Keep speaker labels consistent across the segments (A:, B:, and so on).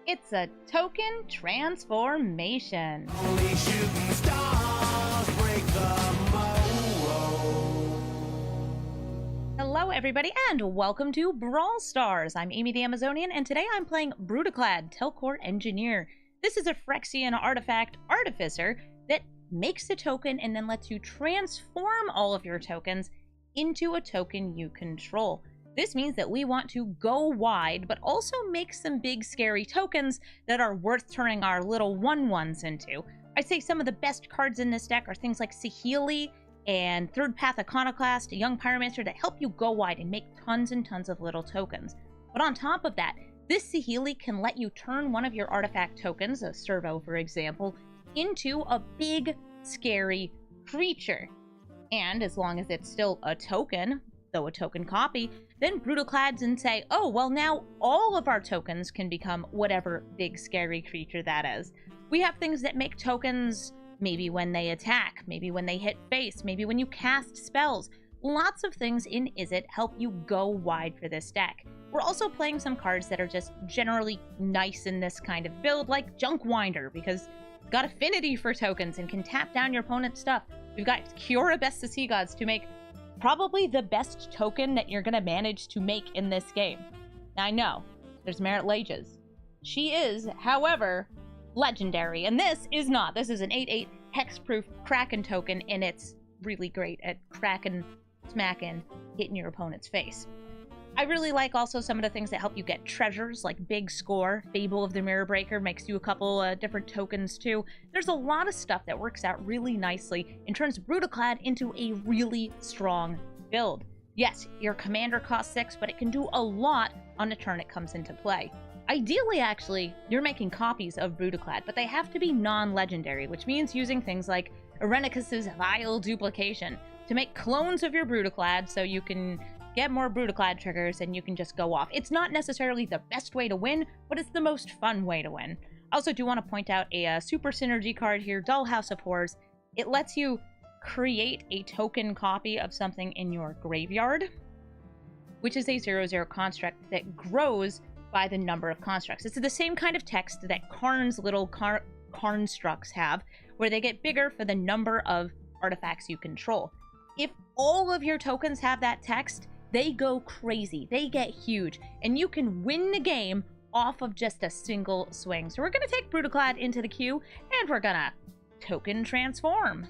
A: It's a token transformation.
B: Only shooting stars break the mold.
A: Hello everybody and welcome to Brawl Stars. I'm Amy the Amazonian and today I'm playing Brudiclad, Telchor Engineer. This is a Phyrexian artifact artificer that makes a token and then lets you transform all of your tokens into a token you control. This means that we want to go wide, but also make some big scary tokens that are worth turning our little 1/1s into. I'd say some of the best cards in this deck are things like Saheeli and Third Path Iconoclast, a Young Pyromancer that help you go wide and make tons and tons of little tokens. But on top of that, this Saheeli can let you turn one of your artifact tokens, a Servo for example, into a big scary creature. And as long as it's still a token, though a token copy, then Brudiclads and say, oh, well now all of our tokens can become whatever big scary creature that is. We have things that make tokens maybe when they attack, maybe when they hit face, maybe when you cast spells. Lots of things in Izzet help you go wide for this deck. We're also playing some cards that are just generally nice in this kind of build, like Junkwinder, because it's got affinity for tokens and can tap down your opponent's stuff. We've got Kiora Best of Sea Gods to make probably the best token that you're going to manage to make in this game. Now I know, there's Merit Lages. She is, however, legendary, and this is not. This is an 8/8 hexproof Kraken token, and it's really great at Kraken smacking, hitting your opponent's face. I really like also some of the things that help you get treasures, like Big Score. Fable of the Mirror Breaker makes you a couple different tokens too. There's a lot of stuff that works out really nicely and turns Brudiclad into a really strong build. Yes, your commander costs 6, but it can do a lot on the turn it comes into play. Ideally, actually, you're making copies of Brudiclad, but they have to be non-legendary, which means using things like Irenicus's Vile Duplication to make clones of your Brudiclad so you can get more Brudiclad triggers and you can just go off. It's not necessarily the best way to win, but it's the most fun way to win. I also do want to point out a super synergy card here, Dollhouse of Horrors. It lets you create a token copy of something in your graveyard, which is a 0/0 construct that grows by the number of constructs. It's the same kind of text that Karn's little Karnstructs have, where they get bigger for the number of artifacts you control. If all of your tokens have that text, they go crazy, they get huge, and you can win the game off of just a single swing. So we're going to take Brudiclad into the queue, and we're going to token transform.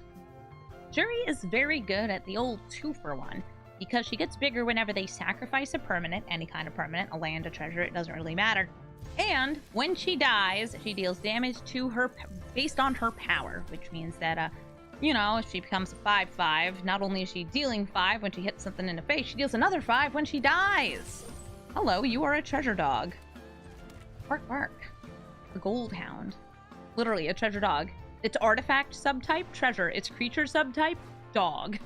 A: Jury is very good at the old 2-for-1, because she gets bigger whenever they sacrifice a permanent, any kind of permanent, a land, a treasure, it doesn't really matter. And when she dies, she deals damage to her based on her power, which means that you know, if she becomes a 5/5, not only is she dealing 5 when she hits something in the face, she deals another 5 when she dies. Hello, you are a treasure dog. Bark, bark. A gold hound. Literally, a treasure dog. It's artifact subtype, treasure. It's creature subtype, dog.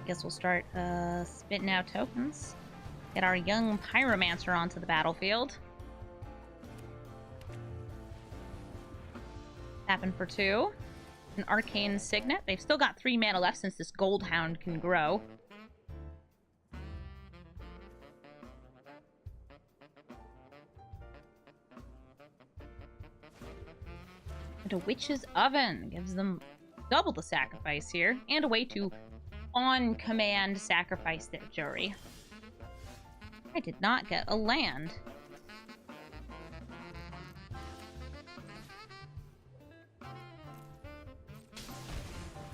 A: Guess we'll start spitting out tokens. Get our Young Pyromancer onto the battlefield. Happen for 2. An Arcane Signet. They've still got 3 mana left since this Gold Hound can grow. And a Witch's Oven gives them double the sacrifice here, and a way to on-command sacrifice their jury. I did not get a land.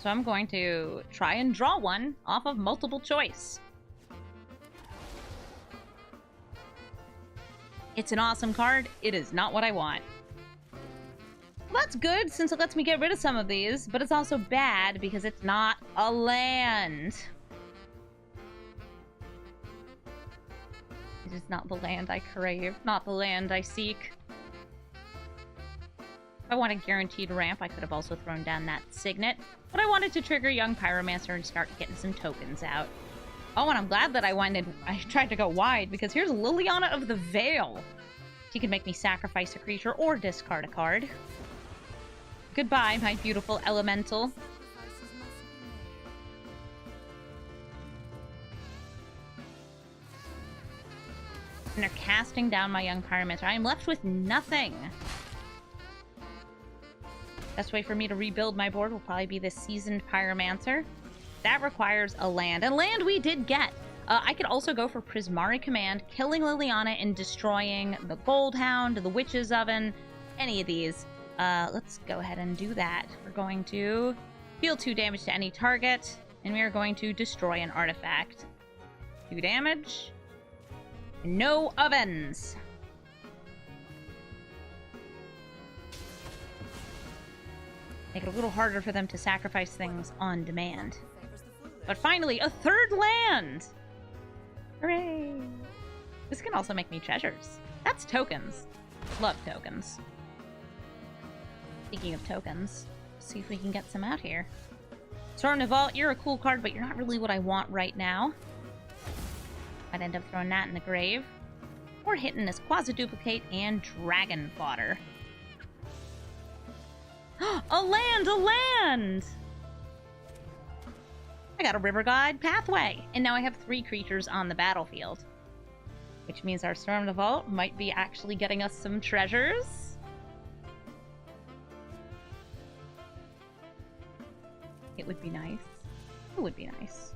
A: So I'm going to try and draw one off of multiple choice. It's an awesome card. It is not what I want. Well, that's good since it lets me get rid of some of these, but it's also bad because it's not a land. It is not the land I crave, not the land I seek. If I want a guaranteed ramp, I could have also thrown down that Signet, but I wanted to trigger Young Pyromancer and start getting some tokens out. Oh, and I'm glad that I tried to go wide, because here's Liliana of the Veil. She can make me sacrifice a creature or discard a card. Goodbye, my beautiful elemental. And they're casting down my Young Pyromancer. I am left with nothing. Best way for me to rebuild my board will probably be this Seasoned Pyromancer. That requires a land. And land we did get. I could also go for Prismari Command, killing Liliana and destroying the Gold Hound, the Witch's Oven, any of these. Let's go ahead and do that. We're going to deal 2 damage to any target, and we are going to destroy an artifact. 2 damage. No ovens. Make it a little harder for them to sacrifice things on demand. But finally, a 3rd land! Hooray! This can also make me treasures. That's tokens. Love tokens. Speaking of tokens, let's see if we can get some out here. Storm the Vault, you're a cool card, but you're not really what I want right now. I'd end up throwing that in the grave. Or hitting this Quasiduplicate and Dragon Fodder. A land! A land! I got a River Guide Pathway, and now I have 3 creatures on the battlefield. Which means our Storm the Vault might be actually getting us some treasures. It would be nice. It would be nice.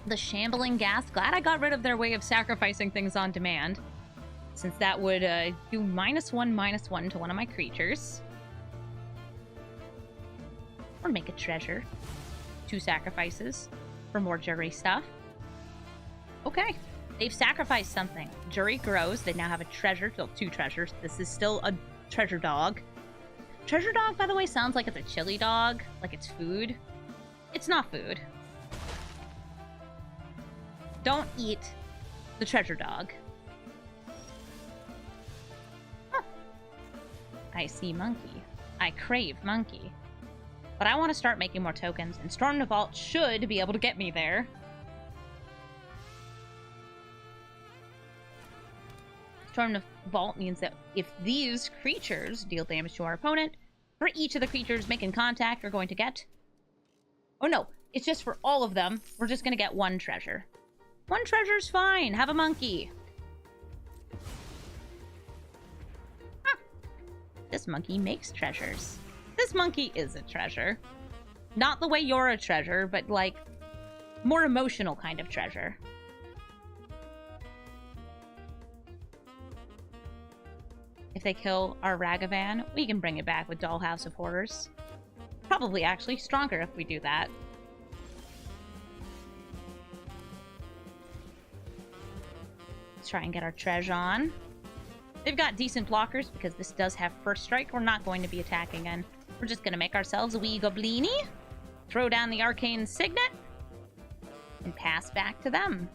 A: The Shambling Gas. Glad I got rid of their way of sacrificing things on demand, since that would do -1/-1 to one of my creatures. Or make a treasure. 2 sacrifices for more jury stuff. Okay, they've sacrificed something. Jury grows. They now have a treasure. Well, 2 treasures. This is still a treasure dog. Treasure dog, by the way, sounds like it's a chili dog, like it's food. It's not food. Don't eat the treasure dog. Huh. I see monkey. I crave monkey. But I want to start making more tokens, and Storm the Vault should be able to get me there. Storm the Vault means that if these creatures deal damage to our opponent, for each of the creatures making contact, we're going to get... Oh no, it's just for all of them. We're just going to get 1 treasure. 1 treasure's fine. Have a monkey. Huh. This monkey makes treasures. This monkey is a treasure. Not the way you're a treasure, but like more emotional kind of treasure. If they kill our Ragavan, we can bring it back with Dollhouse of Horrors. Probably actually stronger if we do that. Let's try and get our treasure on. They've got decent blockers because this does have first strike. We're not going to be attacking again. We're just going to make ourselves a wee goblini, throw down the Arcane Signet, and pass back to them.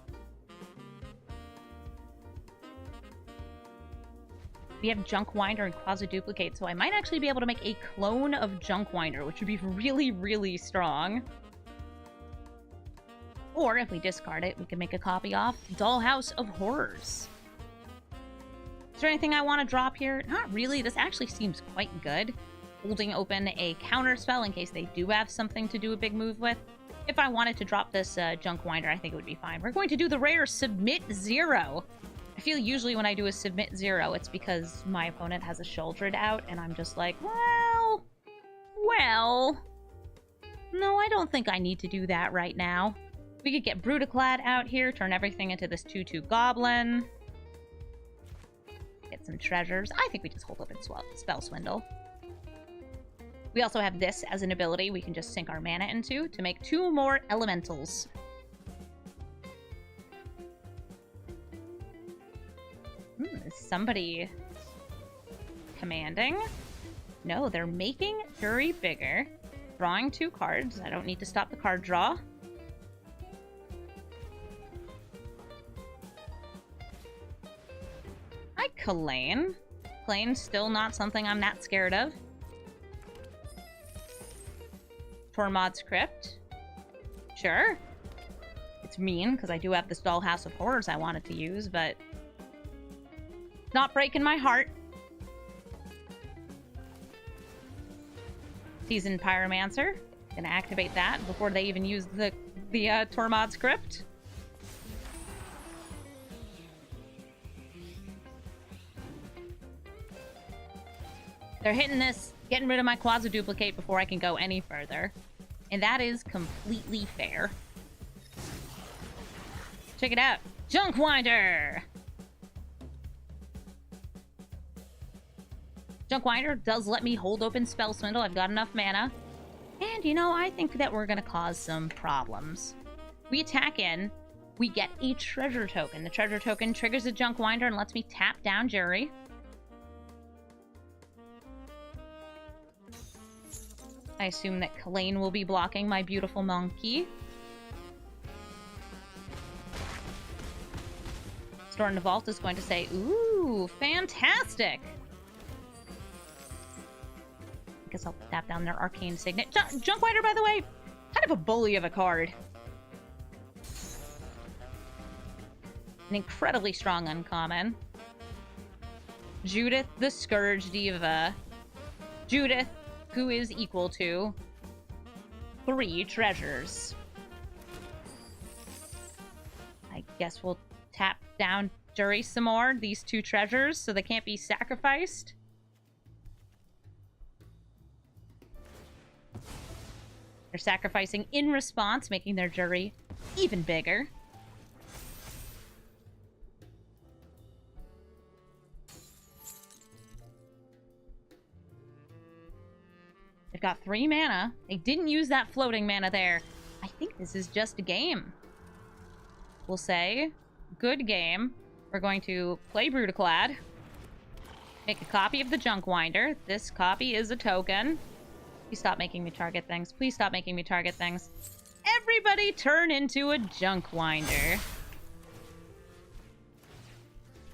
A: We have Junkwinder and Quasiduplicate, so I might actually be able to make a clone of Junkwinder, which would be really, really strong. Or if we discard it, we can make a copy off Dollhouse of Horrors. Is there anything I want to drop here? Not really. This actually seems quite good. Holding open a counter spell in case they do have something to do a big move with. If I wanted to drop this Junkwinder, I think it would be fine. We're going to do the rare Submit 0. I feel usually when I do a Submit 0, it's because my opponent has a Sheoldred out, and I'm just like, well... No, I don't think I need to do that right now. We could get Brudiclad out here, turn everything into this 2/2 goblin. Get some treasures. I think we just hold open Spell Swindle. We also have this as an ability we can just sink our mana into to make 2 more elementals. Is somebody commanding? No, they're making Jury bigger. Drawing 2 cards. I don't need to stop the card draw. Hi, Kalane. Kalane's still not something I'm that scared of. Tormod's Crypt. Sure. It's mean, because I do have this Dollhouse of Horrors I wanted to use, but... not breaking my heart. Seasoned Pyromancer. Gonna activate that before they even use the Tormod's Crypt. They're hitting this, getting rid of my Quasiduplicate before I can go any further. And that is completely fair. Check it out. Junkwinder! Junkwinder does let me hold open Spell Swindle. I've got enough mana. And, you know, I think that we're going to cause some problems. We attack in. We get a treasure token. The treasure token triggers a Junkwinder and lets me tap down Jury. I assume that Kalane will be blocking my beautiful monkey. Store in the Vault is going to say, ooh, fantastic! I guess I'll tap down their Arcane Signet. Junkwinder, by the way, kind of a bully of a card. An incredibly strong uncommon. Judith the Scourge Diva. Judith, who is equal to 3 treasures. I guess we'll tap down Jury some more, these 2 treasures, so they can't be sacrificed. They're sacrificing in response, making their Jury even bigger. They've got 3 mana. They didn't use that floating mana there. I think this is just a game. We'll say, good game. We're going to play Brudiclad. Make a copy of the Junkwinder. This copy is a token. Please stop making me target things. Please stop making me target things. Everybody turn into a Junkwinder.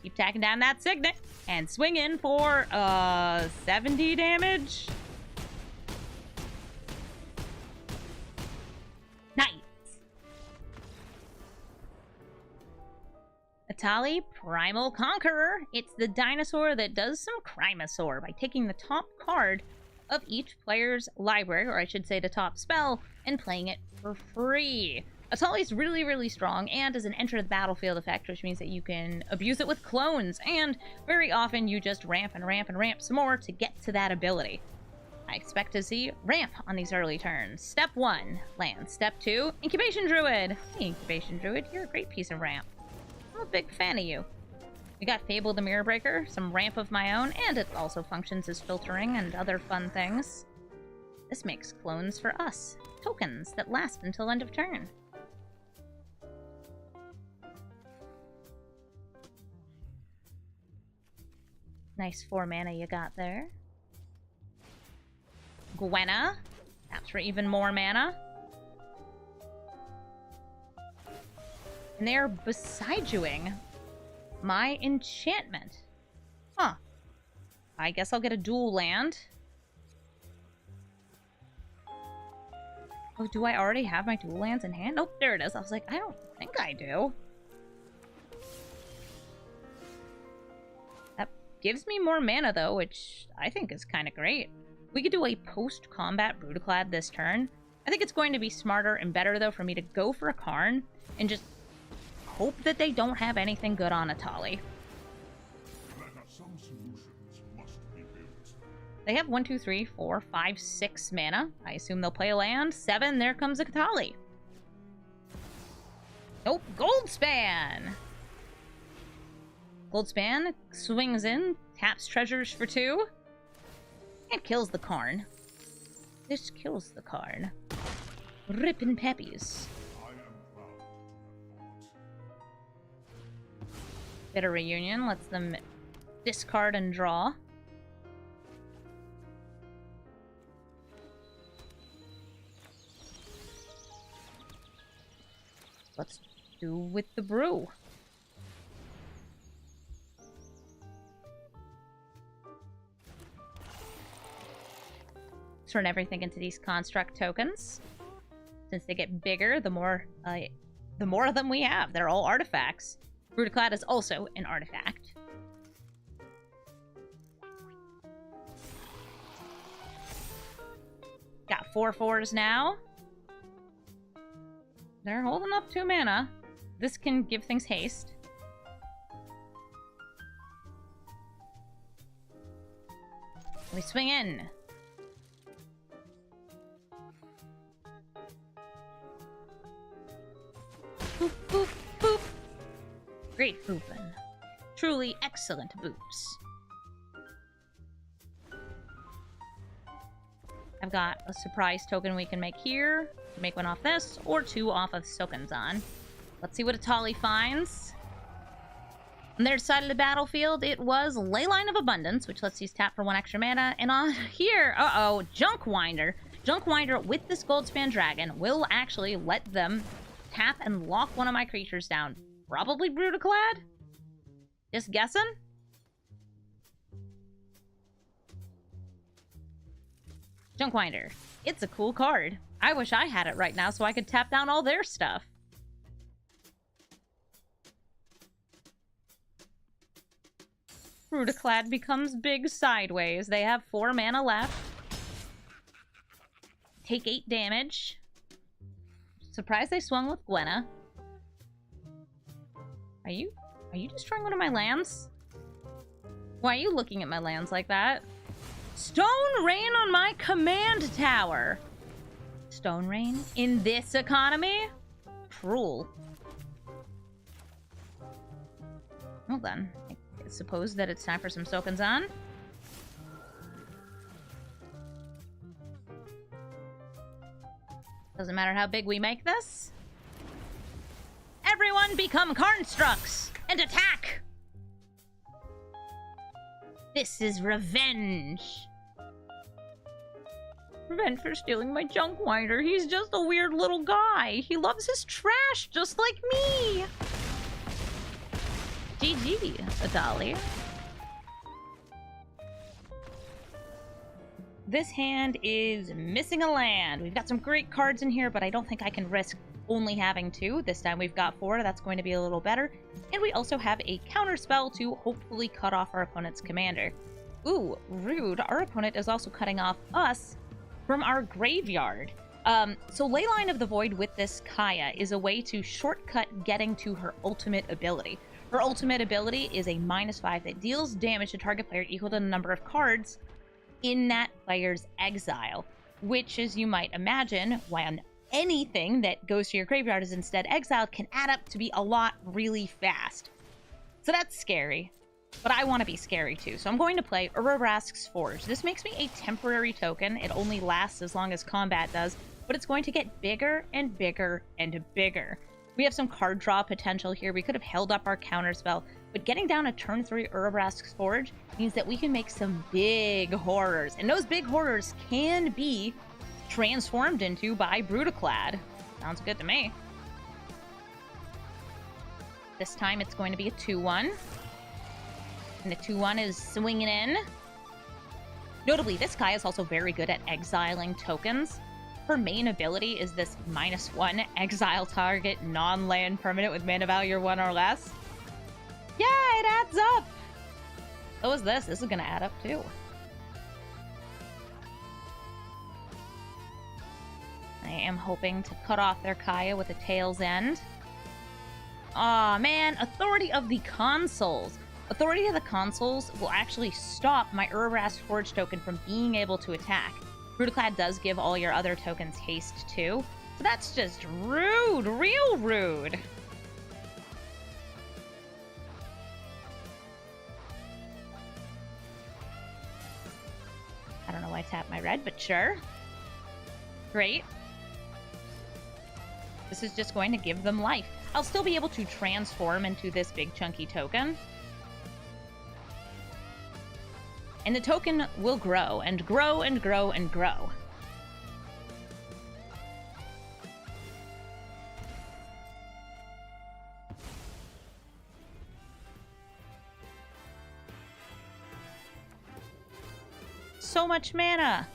A: Keep tacking down that Signet. And swing in for, 70 damage. Nice. Atali, Primal Conqueror. It's the dinosaur that does some Crimesaur by taking the top card of each player's library, or I should say the top spell, and playing it for free. Atali's really, really strong and is an enter the battlefield effect, which means that you can abuse it with clones, and very often you just ramp and ramp and ramp some more to get to that ability. I expect to see ramp on these early turns. Step 1, land. Step 2, Incubation Druid. Hey, Incubation Druid, you're a great piece of ramp. I'm a big fan of you. We got Fable the Mirror Breaker, some ramp of my own, and it also functions as filtering and other fun things. This makes clones for us. Tokens that last until end of turn. Nice 4 mana you got there. Gwenna. Taps for even more mana. And they're beside-youing my enchantment. Huh. I guess I'll get a dual land. Oh, do I already have my dual lands in hand? Oh, there it is. I was like, I don't think I do. That gives me more mana, though, which I think is kind of great. We could do a post-combat Brudiclad this turn. I think it's going to be smarter and better, though, for me to go for a Karn and just hope that they don't have anything good on Atali. They have 1, 2, 3, 4, 5, 6 mana. I assume they'll play a land. 7, there comes a Atali. Nope, Goldspan! Goldspan swings in, taps treasures for 2, and kills the Karn. This kills the Karn. Rippin' peppies. Bit of reunion lets them discard and draw. Let's do with the brew. Turn everything into these construct tokens. Since they get bigger, the more of them we have. They're all artifacts. Brudiclad is also an artifact. Got 4/4s now. They're holding up 2 mana. This can give things haste. We swing in. Boop, boop, boop. Great boopin'. Truly excellent boops. I've got a surprise token we can make here. Make one off this, or 2 off of Sokanzan. Let's see what Atali finds. On their side of the battlefield, it was Leyline of Abundance, which lets these tap for 1 extra mana. And on here, Junkwinder. Junkwinder with this Goldspan Dragon will actually let them tap and lock one of my creatures down. Probably Brudiclad? Just guessing? Junkwinder. It's a cool card. I wish I had it right now so I could tap down all their stuff. Brudiclad becomes big sideways. They have 4 mana left. Take 8 damage. Surprised they swung with Gwenna. Are you destroying one of my lands? Why are you looking at my lands like that? Stone Rain on my command tower. Stone Rain in this economy? Cruel. Well then, I suppose that it's time for some Sokanzan. Doesn't matter how big we make this. Everyone become Karnstrucks and attack! This is revenge. Revenge for stealing my Junkwinder. He's just a weird little guy. He loves his trash just like me. GG, Atali. This hand is missing a land. We've got some great cards in here, but I don't think I can risk only having 2. This time we've got 4. That's going to be a little better. And we also have a counter spell to hopefully cut off our opponent's commander. Ooh, rude. Our opponent is also cutting off us from our graveyard. So Leyline of the Void with this Kaya is a way to shortcut getting to her ultimate ability. Her ultimate ability is a -5 that deals damage to target player equal to the number of cards in that player's exile, which, as you might imagine, when anything that goes to your graveyard is instead exiled, can add up to be a lot really fast. So that's scary. But I want to be scary too, so I'm going to play Urabrask's Forge. This makes me a temporary token. It only lasts as long as combat does, but it's going to get bigger and bigger and bigger. We have some card draw potential here. We could have held up our counterspell, but getting down a turn 3 Urabrask's Forge means that we can make some big horrors, and those big horrors can be transformed into by Brudiclad. Sounds good to me. This time it's going to be a 2/1. And the 2/1 is swinging in. Notably, this guy is also very good at exiling tokens. Her main ability is this -1 exile target non-land permanent with mana value 1 or less. Yeah, it adds up! So is this. This is going to add up too. I am hoping to cut off their Kaya with a Tail's End. Aw, man. Authority of the Consuls. Authority of the Consuls will actually stop my Urabrask Forge token from being able to attack. Brudiclad does give all your other tokens haste too, so that's just rude, real rude. I don't know why I tapped my red, but sure. Great. This is just going to give them life. I'll still be able to transform into this big chunky token. And the token will grow and grow and grow and grow. So much mana!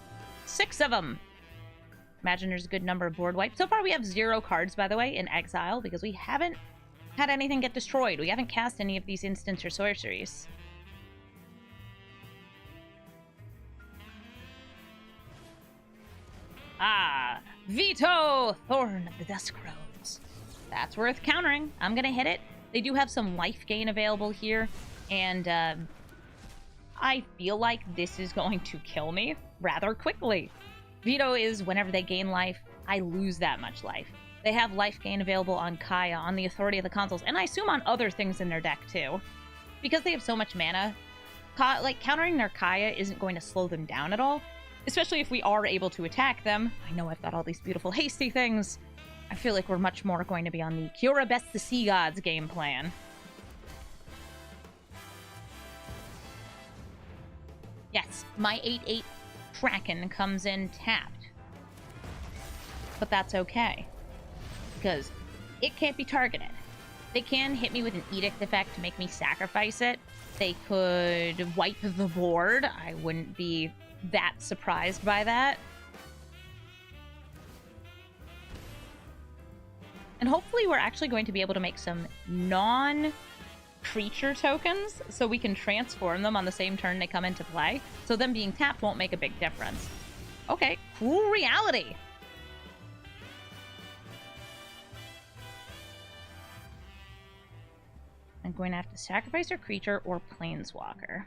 A: 6 of them! Imagine there's a good number of board wipes. So far we have 0 cards, by the way, in exile, because we haven't had anything get destroyed. We haven't cast any of these instants or sorceries. Ah, Veto! Thorn of the Dusk Rose. That's worth countering. I'm gonna hit it. They do have some life gain available here, and I feel like this is going to kill me rather quickly. Veto is whenever they gain life, I lose that much life. They have life gain available on Kaya, on the Authority of the Consoles, and I assume on other things in their deck too. Because they have so much mana, like countering their Kaya isn't going to slow them down at all, especially if we are able to attack them. I know I've got all these beautiful hasty things. I feel like we're much more going to be on the Kiora Best the Sea Gods game plan. Yes, my 8/8 Kraken comes in tapped. But that's okay, because it can't be targeted. They can hit me with an Edict effect to make me sacrifice it. They could wipe the board. I wouldn't be that surprised by that. And hopefully we're actually going to be able to make some non-creature tokens so we can transform them on the same turn they come into play. So them being tapped won't make a big difference. Okay, Cruel Reality. I'm going to have to sacrifice a creature or planeswalker.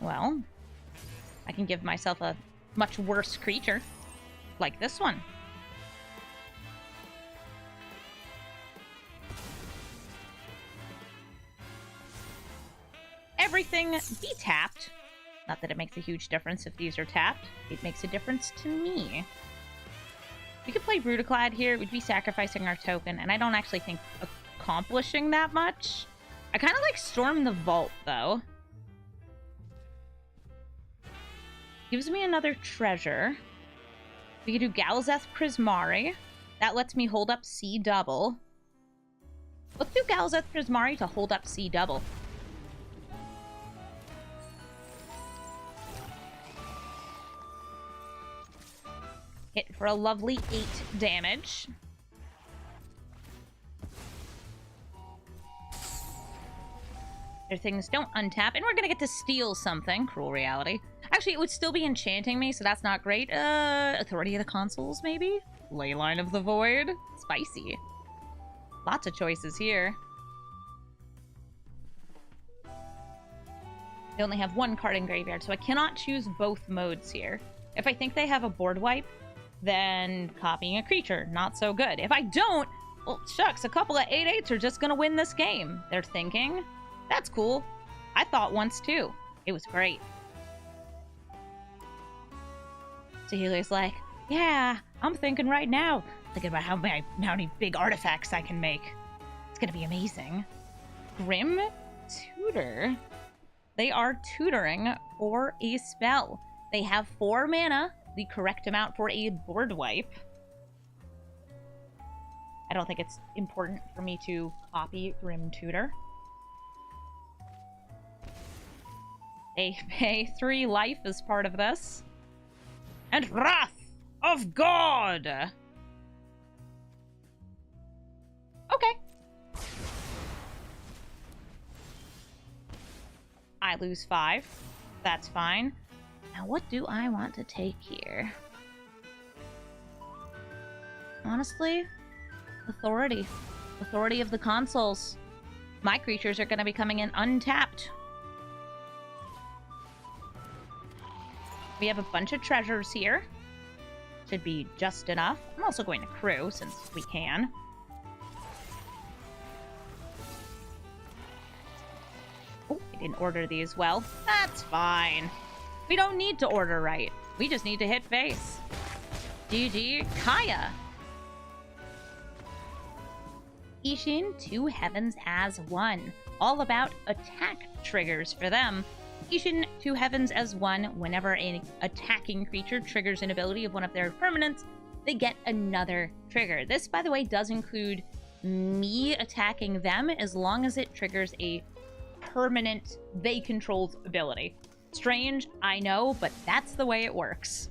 A: Well, I can give myself a much worse creature, like this one. Everything be tapped. Not that it makes a huge difference if these are tapped. It makes a difference to me. We could play Brudiclad here. We'd be sacrificing our token, and I don't actually think accomplishing that much. I kind of like Storm the Vault, though. Gives me another treasure. We could do Galazeth Prismari. That lets me hold up C double. Let's do Galazeth Prismari to hold up C double. Hit for a lovely 8 damage. Their things don't untap, and we're gonna get to steal something. Cruel Reality. Actually, it would still be enchanting me, so that's not great. Authority of the Consoles, maybe? Leyline of the Void? Spicy. Lots of choices here. They only have one card in graveyard, so I cannot choose both modes here. If I think they have a board wipe, then copying a creature, not so good. If I don't, well, shucks, a couple of 8/8s are just gonna win this game. They're thinking. That's cool. I thought once too. It was great. Saheeli's like, yeah, I'm thinking right now. Thinking about how many big artifacts I can make. It's gonna be amazing. Grim Tutor. They are tutoring for a spell. They have 4 mana, the correct amount for a board wipe. I don't think it's important for me to copy Grim Tutor. They pay 3 life as part of this. And Wrath of God! Okay. I lose 5. That's fine. Now, what do I want to take here? Honestly, Authority. Authority of the Consoles. My creatures are going to be coming in untapped. We have a bunch of treasures here. Should be just enough. I'm also going to crew, since we can. Oh, I didn't order these well. That's fine. We don't need to order right. We just need to hit face. GG, Kaya. Ishin, 2 heavens as 1. All about attack triggers for them. Ishin, 2 heavens as 1. Whenever an attacking creature triggers an ability of one of their permanents, they get another trigger. This, by the way, does include me attacking them as long as it triggers a permanent they control's ability. Strange, I know, but that's the way it works.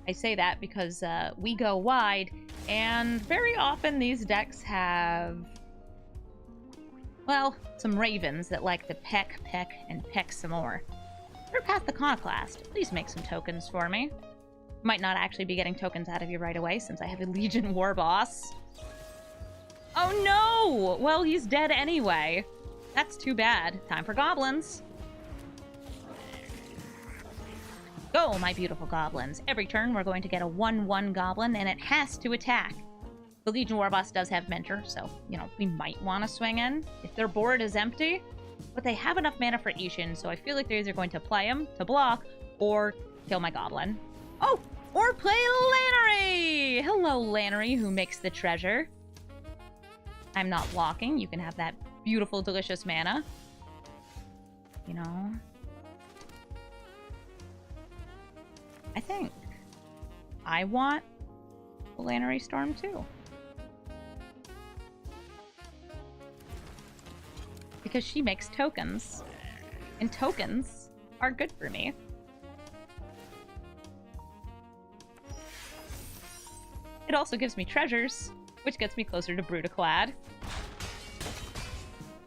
A: I say that because we go wide, and very often these decks have, well, some ravens that like to peck, and peck some more. Or Path the Iconoclast. Please make some tokens for me. Might not actually be getting tokens out of you right away since I have a Legion Warboss. Oh no! Well, he's dead anyway. That's too bad. Time for goblins. Go, my beautiful goblins. Every turn we're going to get a 1/1 goblin, and it has to attack. The Legion Warboss does have Mentor, so, you know, we might want to swing in if their board is empty. But they have enough mana for Ishin, so I feel like they're either going to play him to block or kill my goblin. Oh! Or play Lannery! Hello, Lannery, who makes the treasure. I'm not blocking. You can have that beautiful, delicious mana. You know? I think I want a Lannery Storm, too. Because she makes tokens. And tokens are good for me. It also gives me treasures, which gets me closer to Brudiclad.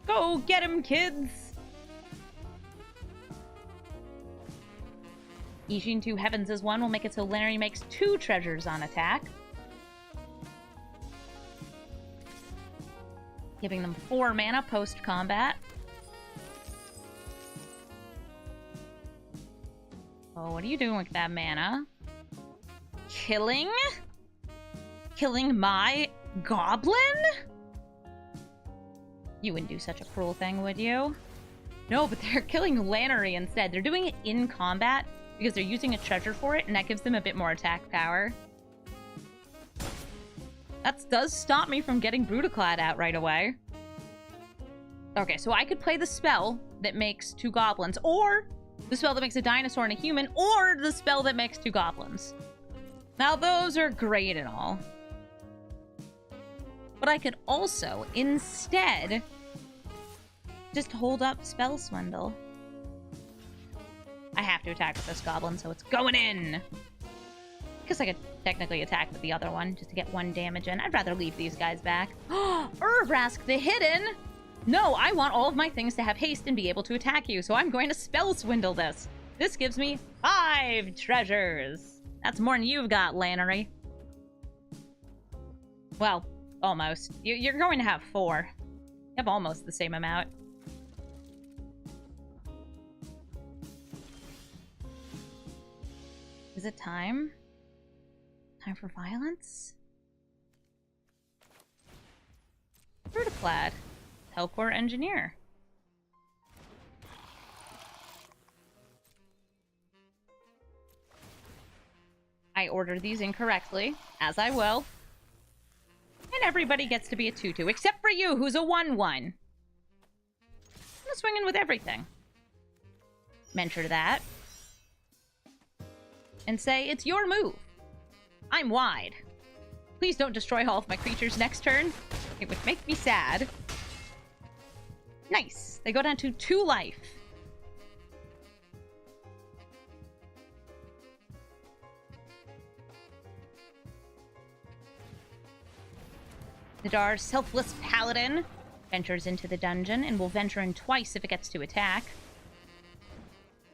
A: Go get him, kids! Ishin 2 Heavens is 1 will make it so Lannery makes 2 treasures on attack. Giving them 4 mana post-combat. Oh, what are you doing with that mana? Killing my goblin? You wouldn't do such a cruel thing, would you? No, but they're killing Lannery instead. They're doing it in combat because they're using a treasure for it, and that gives them a bit more attack power. That does stop me from getting Brudiclad out right away. Okay, so I could play the spell that makes 2 goblins, or the spell that makes a dinosaur and a human, or the spell that makes 2 goblins. Now, those are great and all. But I could also, instead, just hold up Spell Swindle. I have to attack with this goblin, so it's going in! I guess I could technically attack with the other one, just to get 1 damage in. I'd rather leave these guys back. Urbrask the Hidden! No, I want all of my things to have haste and be able to attack you, so I'm going to Spell Swindle this. This gives me 5 treasures. That's more than you've got, Lannery. Well, almost. You're going to have 4. You have almost the same amount. Is it time? Time for violence? Brudiclad. Telchor Engineer. I ordered these incorrectly, as I will. And everybody gets to be a 2/2, except for you, who's a 1/1. I'm gonna swing in with everything. Mentor that. And say, it's your move. I'm wide. Please don't destroy all of my creatures next turn. It would make me sad. Nice. They go down to 2 life. Nadar, Selfless Paladin, ventures into the dungeon and will venture in twice if it gets to attack.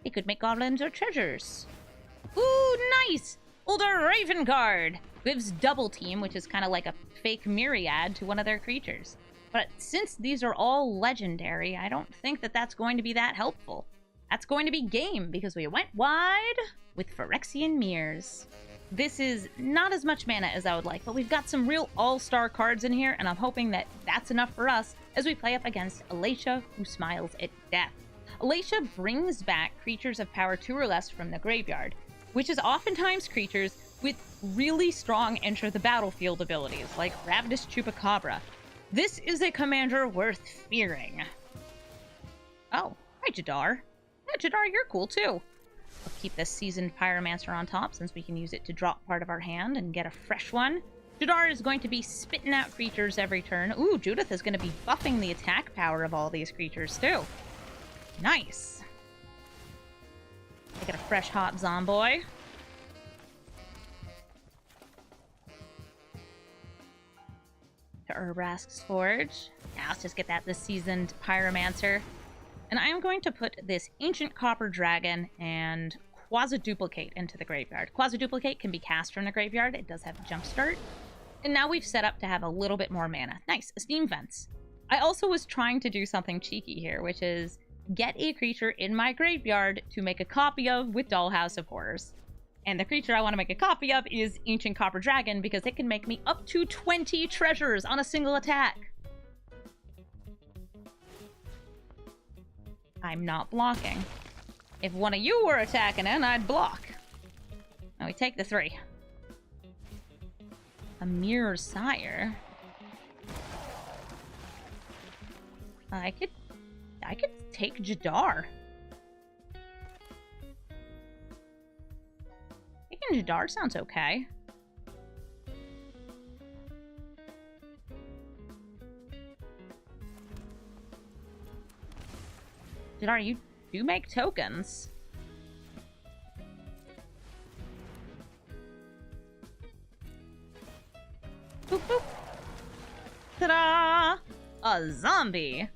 A: It could make goblins or treasures. Ooh, nice! Older Raven card! Gives double team, which is kind of like a fake myriad to one of their creatures. But since these are all legendary, I don't think that that's going to be that helpful. That's going to be game, because we went wide with Phyrexian Mirrors. This is not as much mana as I would like, but we've got some real all-star cards in here, and I'm hoping that that's enough for us as we play up against Alacia, who smiles at death. Alacia brings back creatures of power 2 or less from the graveyard, which is oftentimes creatures with really strong enter the battlefield abilities, like Ravenous Chupacabra. This is a commander worth fearing. Oh, hi Jadar. Yeah, Jadar, you're cool too. I'll keep this Seasoned Pyromancer on top since we can use it to drop part of our hand and get a fresh one. Jadar is going to be spitting out creatures every turn. Ooh, Judith is going to be buffing the attack power of all these creatures too. Nice. I get a fresh hot Zomboy. To Urbrask's Forge. Now let's just get that the Seasoned Pyromancer. And I am going to put this Ancient Copper Dragon and Quasiduplicate into the graveyard. Quasiduplicate can be cast from the graveyard. It does have a jump start. And now we've set up to have a little bit more mana. Nice. Esteem Vents. I also was trying to do something cheeky here, which is get a creature in my graveyard to make a copy of with Dollhouse of Horrors. And the creature I want to make a copy of is Ancient Copper Dragon because it can make me up to 20 treasures on a single attack. I'm not blocking. If one of you were attacking it, I'd block. Now we take the 3. A Myrror Sire. I could take Jadar. Taking Jadar sounds okay. Jadar, you do make tokens. Boop, boop. Ta-da! A zombie!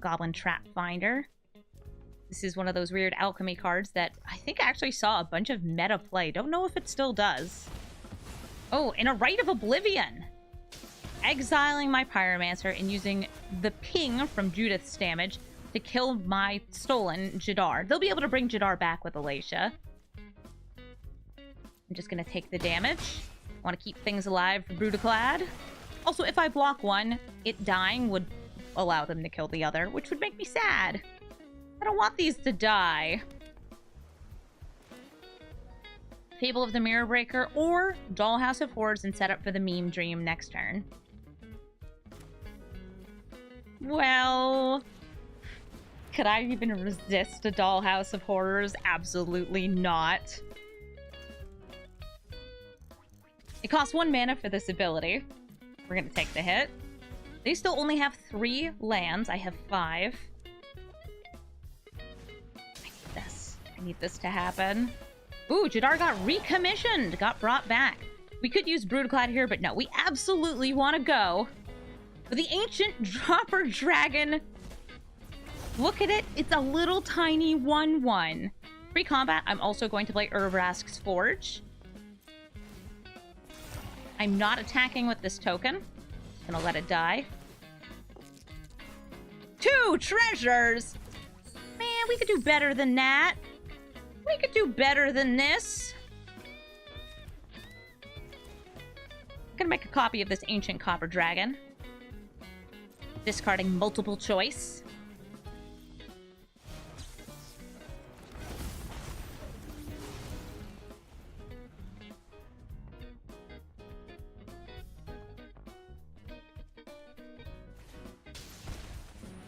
A: Goblin Trap Finder. This is one of those weird alchemy cards that I think I actually saw a bunch of meta play. Don't know if it still does. Oh, and a Rite of Oblivion! Exiling my Pyromancer and using the ping from Judith's damage to kill my stolen Jadar. They'll be able to bring Jadar back with Alacia. I'm just gonna take the damage. Want to keep things alive for Brudiclad. Also, if I block one, it dying would allow them to kill the other, which would make me sad. I don't want these to die. Fable of the Mirror Breaker or Dollhouse of Horrors and set up for the Meme Dream next turn. Well, could I even resist a Dollhouse of Horrors? Absolutely not. It costs 1 mana for this ability. We're gonna take the hit. They still only have 3 lands. I have 5. I need this. I need this to happen. Ooh, Jadar got recommissioned. Got brought back. We could use Brudiclad here, but no. We absolutely want to go for the Ancient Dropper Dragon. Look at it. It's a little tiny 1/1. Pre-combat, I'm also going to play Urbrask's Forge. I'm not attacking with this token. Just gonna let it die. 2 treasures! Man, we could do better than that. We could do better than this. I'm gonna make a copy of this Ancient Copper Dragon. Discarding multiple choice.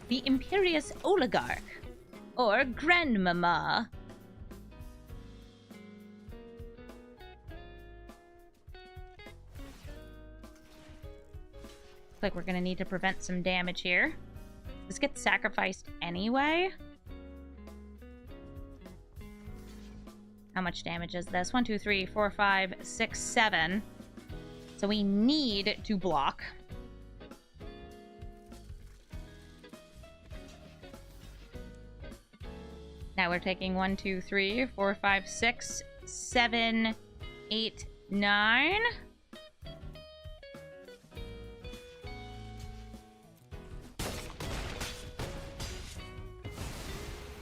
A: The Imperious Oligarch, or Grandmama. Looks like we're gonna need to prevent some damage here. This gets sacrificed anyway. How much damage is this? 1, 2, 3, 4, 5, 6, 7. So we need to block. Now we're taking 1, 2, 3, 4, 5, 6, 7, 8, 9.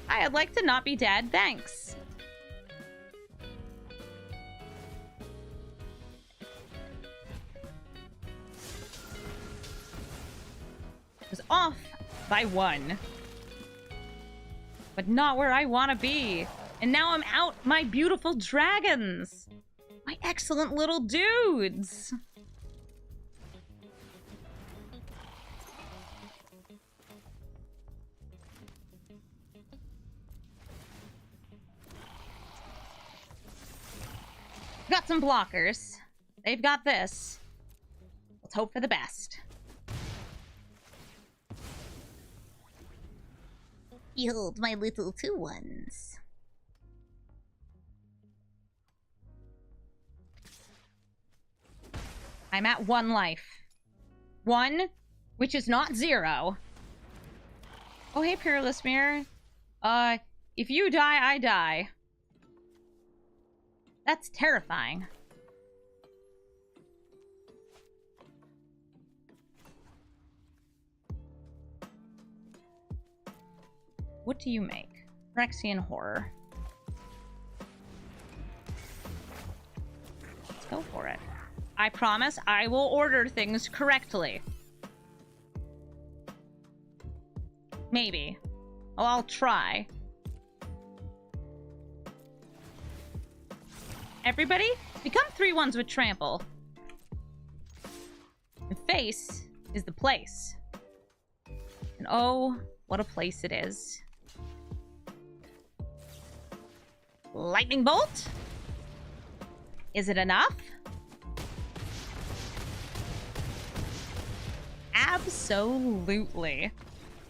A: Hi, I'd like to not be dead. Thanks. It was off by 1. But not where I want to be. And now I'm out my beautiful dragons. My excellent little dudes. Got some blockers. They've got this. Let's hope for the best. Behold my little 2/1s. I'm at 1 life. 1, which is not 0. Oh, hey, Peerless Mirror. If you die, I die. That's terrifying. What do you make? Phyrexian Horror. Let's go for it. I promise I will order things correctly. Maybe. Oh, I'll try. Everybody, become 3/1s with Trample. And face is the place. And oh, what a place it is. Lightning Bolt? Is it enough? Absolutely.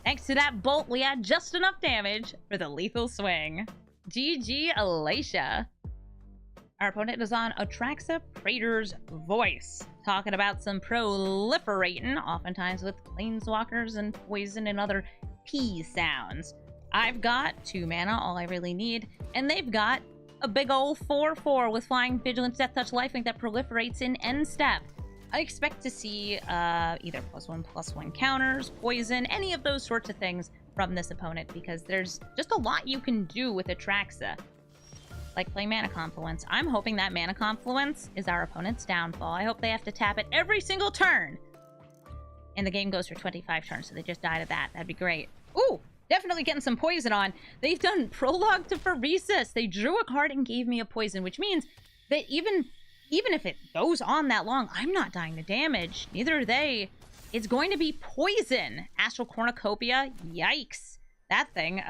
A: Thanks to that bolt, we had just enough damage for the lethal swing. GG, Alacia. Our opponent is on Atraxa Praetor's Voice, talking about some proliferating, oftentimes with planeswalkers and poison and other P sounds. I've got 2 mana, all I really need, and they've got a big ol' 4/4 with Flying, Vigilance, Death Touch, Lifelink that proliferates in end step. I expect to see either +1/+1 counters, poison, any of those sorts of things from this opponent, because there's just a lot you can do with Atraxa. Like play Mana Confluence. I'm hoping that Mana Confluence is our opponent's downfall. I hope they have to tap it every single turn. And the game goes for 25 turns, so they just died at that. That'd be great. Ooh! Definitely getting some poison on. They've done Prologue to Phyresis. They drew a card and gave me a poison, which means that even if it goes on that long, I'm not dying to damage. Neither are they. It's going to be poison. Astral Cornucopia. Yikes. That thing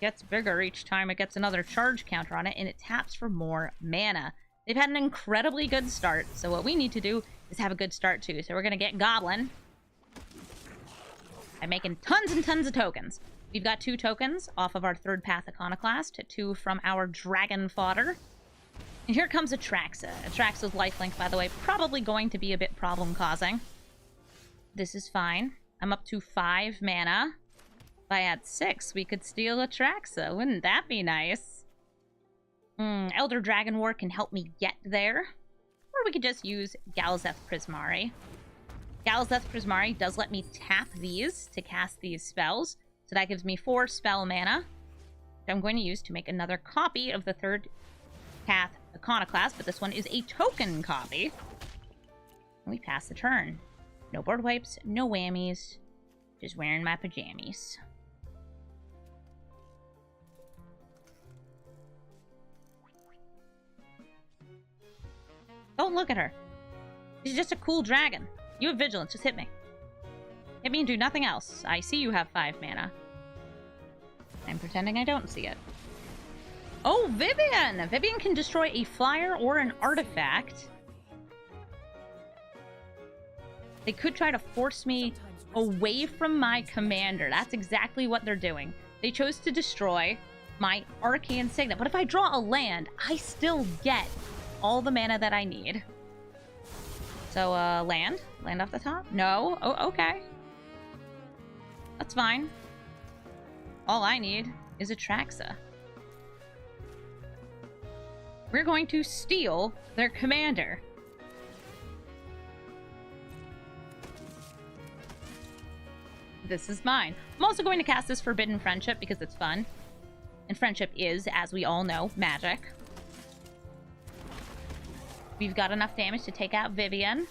A: gets bigger each time it gets another charge counter on it, and it taps for more mana. They've had an incredibly good start, so what we need to do is have a good start too. So we're going to get Goblin by making tons and tons of tokens. We've got 2 tokens off of our 3rd Path Iconoclast, 2 from our Dragon Fodder. And here comes Atraxa. Atraxa's lifelink, by the way, probably going to be a bit problem-causing. This is fine. I'm up to 5 mana. If I had 6, we could steal Atraxa. Wouldn't that be nice? Elder Dragon War can help me get there. Or we could just use Galazeth Prismari. Galazeth Prismari does let me tap these to cast these spells. So that gives me 4 spell mana, which I'm going to use to make another copy of the 3rd Path Iconoclast, but this one is a token copy. And we pass the turn. No board wipes, no whammies. Just wearing my pajamas. Don't look at her. She's just a cool dragon. You have vigilance, just hit me. Hit me and do nothing else. I see you have 5 mana. I'm pretending I don't see it. Oh, Vivian! Vivian can destroy a flyer or an artifact. They could try to force me away from my commander. That's exactly what they're doing. They chose to destroy my Arcane Signet. But if I draw a land, I still get all the mana that I need. So, land? Land off the top? No? Oh, okay. That's fine. All I need is Atraxa. We're going to steal their commander. This is mine. I'm also going to cast this Forbidden Friendship because it's fun. And friendship is, as we all know, magic. We've got enough damage to take out Vivian.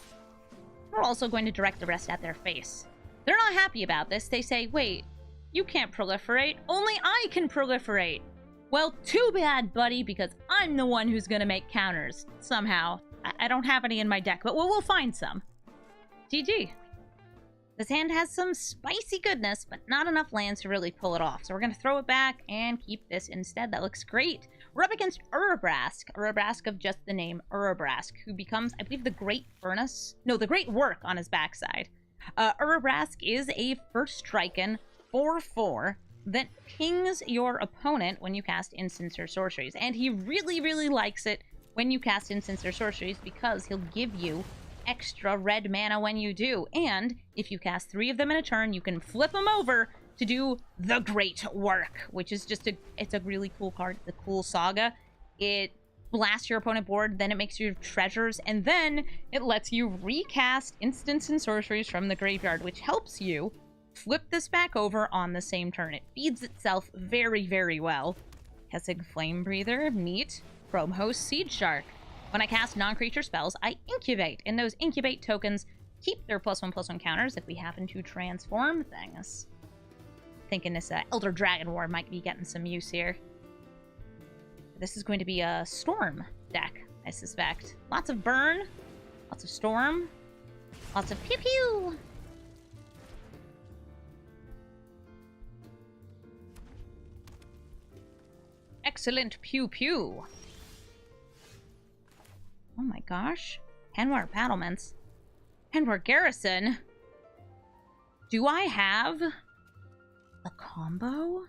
A: We're also going to direct the rest at their face. They're not happy about this. They say, wait, you can't proliferate. Only I can proliferate. Well, too bad, buddy, because I'm the one who's going to make counters, somehow. I don't have any in my deck, but we'll find some. GG. This hand has some spicy goodness, but not enough lands to really pull it off. So we're going to throw it back and keep this instead. That looks great. We're up against Urabrask. Urabrask of just the name Urabrask, who becomes, I believe, the Great Furnace. No, the Great Work on his backside. Urabrask is a first striking 4/4 that pings your opponent when you cast instants or sorceries. And he really, really likes it when you cast instants or sorceries because he'll give you extra red mana when you do. And if you cast 3 of them in a turn, you can flip them over to do the Great Work, which is just it's a really cool card. The cool saga. It blasts your opponent board, then it makes you treasures, and then it lets you recast instants and sorceries from the graveyard, which helps you flip this back over on the same turn. It feeds itself very, very well. Kessig Flame Breather, neat. Chrome Host, Seed Shark. When I cast non-creature spells, I incubate, and those incubate tokens keep their +1/+1 counters if we happen to transform things. Thinking this Elder Dragon War might be getting some use here. This is going to be a Storm deck, I suspect. Lots of burn, lots of storm, lots of pew-pew! Excellent pew-pew! Oh my gosh. Hanweir Battlements. Hanweir Garrison? Do I have a combo?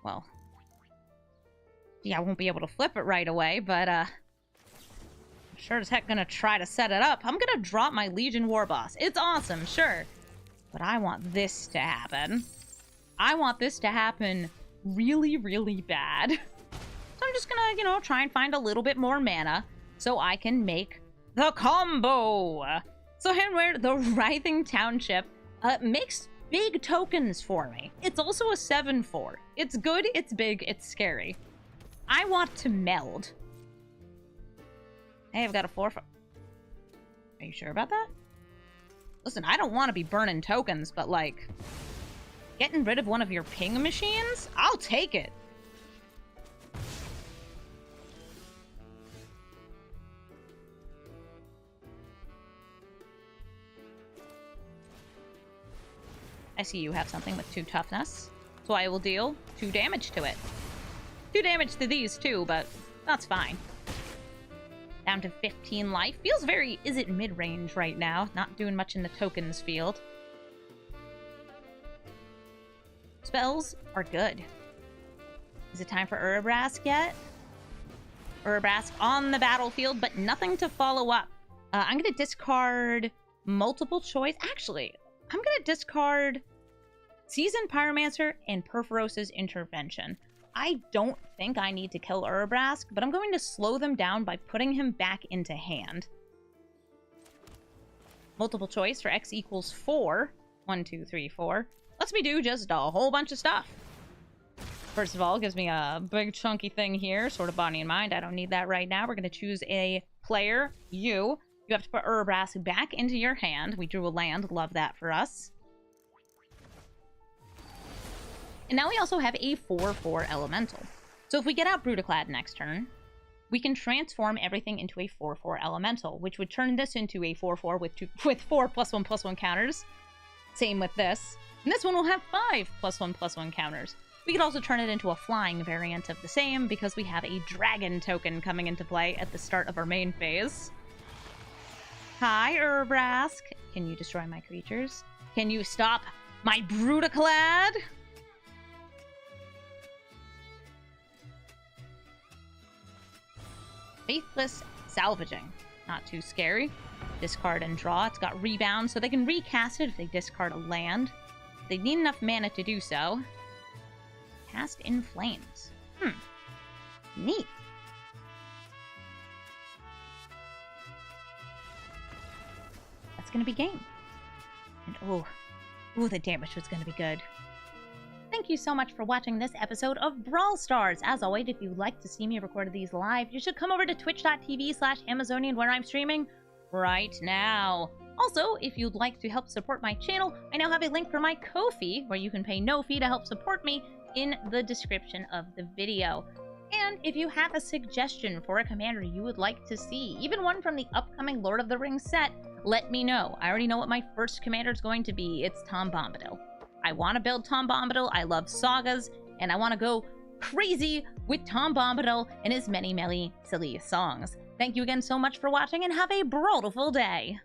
A: Well, yeah, I won't be able to flip it right away, but I'm sure as heck gonna try to set it up. I'm gonna drop my Legion Warboss. It's awesome, sure. But I want this to happen. I want this to happen really, really bad. So I'm just gonna, you know, try and find a little bit more mana so I can make the combo. So Hanweir, the Writhing Township, makes big tokens for me. It's also a 7/4. It's good, it's big, it's scary. I want to meld. Hey, I've got a 4/4. Are you sure about that? Listen, I don't want to be burning tokens, but like, getting rid of one of your ping machines? I'll take it. I see you have something with 2 toughness, so I will deal 2 damage to it. 2 damage to these too, but that's fine. Down to 15 life. Feels very, is it mid-range right now? Not doing much in the tokens field. Spells are good. Is it time for Urabrask yet? Urabrask on the battlefield, but nothing to follow up. I'm going to discard multiple choice. Actually, I'm going to discard Seasoned Pyromancer and Perforos's Intervention. I don't think I need to kill Urabrask, but I'm going to slow them down by putting him back into hand. Multiple choice for X equals 4. 1, 2, 3, 4. Lets me do just a whole bunch of stuff. First of all, gives me a big chunky thing here, sort of body and mind. I don't need that right now. We're going to choose a player, you. You have to put Urabrask back into your hand. We drew a land. Love that for us. And now we also have a 4/4 elemental. So if we get out Brudiclad next turn, we can transform everything into a 4/4 elemental, which would turn this into a 4/4 with 4 +1/+1 counters. Same with this. And this one will have 5 +1/+1 counters. We could also turn it into a flying variant of the same because we have a dragon token coming into play at the start of our main phase. Hi, Urabrask. Can you destroy my creatures? Can you stop my Brudiclad? Faithless Salvaging. Not too scary. Discard and draw. It's got rebound, so they can recast it if they discard a land. They need enough mana to do so. Cast in Flames. Neat. That's gonna be game. And oh, the damage was gonna be good. Thank you so much for watching this episode of Brawl Stars. As always, if you'd like to see me record these live, you should come over to twitch.tv/Amazonian where I'm streaming right now. Also, if you'd like to help support my channel, I now have a link for my Ko-fi, where you can pay no fee to help support me, in the description of the video. And if you have a suggestion for a commander you would like to see, even one from the upcoming Lord of the Rings set, let me know. I already know what my first commander is going to be. It's Tom Bombadil. I want to build Tom Bombadil. I love sagas, and I want to go crazy with Tom Bombadil and his many, many silly songs. Thank you again so much for watching, and have a brawlful day.